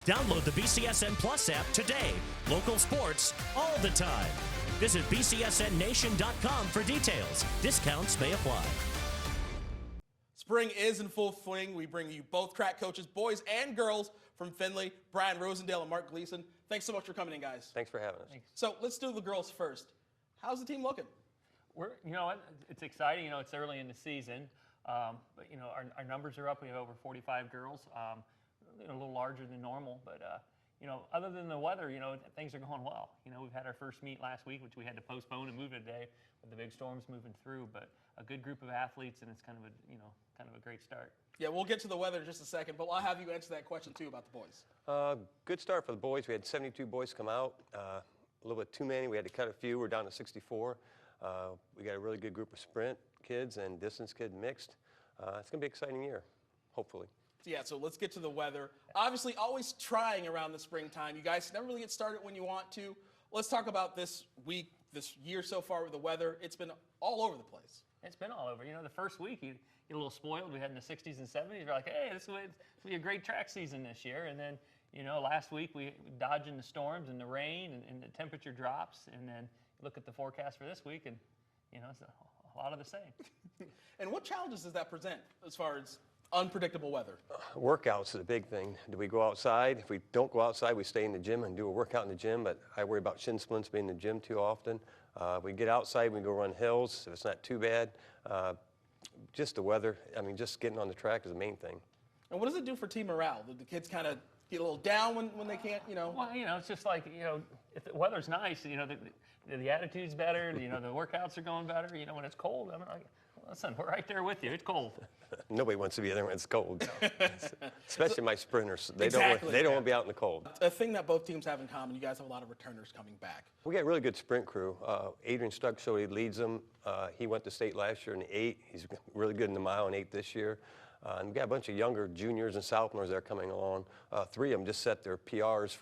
Download the BCSN Plus app today. Local sports all the time. Visit bcsnnation.com for details. Discounts may apply. Spring is in full swing. We bring you both track coaches, boys and girls, from Findlay, Brian Rosendale and Mark Gleason. Thanks so much for coming in, guys. Thanks for having us. Thanks. So let's do the girls first. How's the team looking? You know what, it's exciting. You know, it's early in the season, but you know, our numbers are up. We have over 45 girls, a little larger than normal, but you know, other than the weather, you know, things are going well. You know, we've had our first meet last week, which we had to postpone and move today with the big storms moving through, but a good group of athletes, and it's kind of a great start. Yeah, we'll get to the weather in just a second, but I'll have you answer that question too about the boys. Good start for the boys. We had 72 boys come out. A little bit too many. We had to cut a few. We're down to 64. We got a really good group of sprint kids and distance kid mixed. It's going to be an exciting year, hopefully. Yeah, so let's get to the weather. Obviously, always trying around the springtime. You guys never really get started when you want to. Let's talk about this week, this year so far with the weather. It's been all over the place. It's been all over. You know, the first week you get a little spoiled. We had in the 60s and 70s. You're like, hey, this will be a great track season this year. And then, you know, last week we dodging the storms and the rain and the temperature drops. And then look at the forecast for this week, and you know, it's a lot of the same. And what challenges does that present as far as unpredictable weather? Workouts is a big thing. Do we go outside? If we don't go outside, we stay in the gym and do a workout in the gym, but I worry about shin splints being in the gym too often. We get outside, we go run hills, if it's not too bad. Just the weather, I mean, just getting on the track is the main thing. And what does it do for team morale? Do the kids kind of get a little down when they can't, you know? Well, you know, it's just like, you know, if the weather's nice, you know, the attitude's better, you know, the workouts are going better. You know, when it's cold, I'm like, listen, we're right there with you. It's cold. Nobody wants to be there when it's cold. Especially my sprinters. They Exactly, don't want to be out in the cold. A thing that both teams have in common, you guys have a lot of returners coming back. We got a really good sprint crew. Adrian Stuck, he leads them. He went to state last year in the 8. He's really good in the mile and 8 this year. And we got a bunch of younger juniors and sophomores that are coming along. 3 of them just set their PRs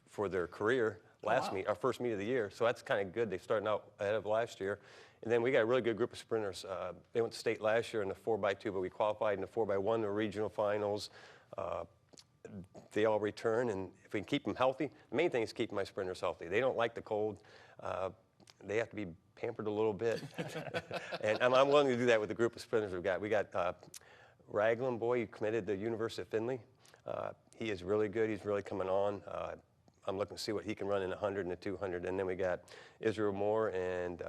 for their career last meet, our first meet of the year. So that's kind of good. They're starting out ahead of last year. And then we got a really good group of sprinters. They went to state last year in the 4x2, but we qualified in the 4x1, the regional finals. They all return, and if we can keep them healthy, the main thing is keeping my sprinters healthy. They don't like the cold. They have to be pampered a little bit. And I'm willing to do that with the group of sprinters we've got. We got Raglan, boy, he committed to the University of Findlay. He is really good. He's really coming on. I'm looking to see what he can run in the 100 and the 200. And then we got Israel Moore and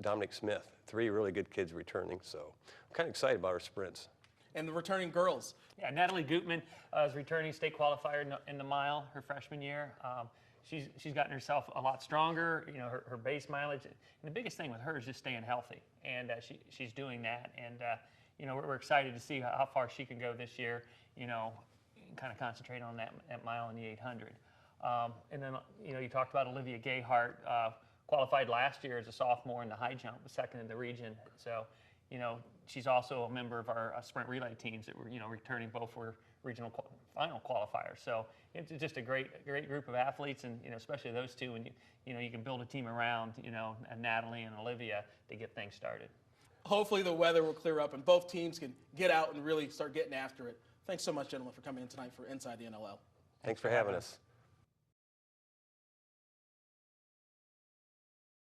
Dominic Smith, 3 really good kids returning. So I'm kind of excited about our sprints. And the returning girls. Yeah, Natalie Gutman is returning state qualifier in the mile her freshman year. She's gotten herself a lot stronger. You know, her base mileage. And the biggest thing with her is just staying healthy, and she's doing that. And you know, we're excited to see how far she can go this year. You know, kind of concentrate on that mile and the 800. And then you know, you talked about Olivia Gayhart. Qualified last year as a sophomore in the high jump, second in the region. So, you know, she's also a member of our sprint relay teams that were, you know, returning both for regional final qualifiers. So it's just a great group of athletes, and you know, especially those two. And you know, you can build a team around, you know, Natalie and Olivia to get things started. Hopefully the weather will clear up and both teams can get out and really start getting after it. Thanks so much, gentlemen, for coming in tonight for Inside the NLL. Thanks for having us.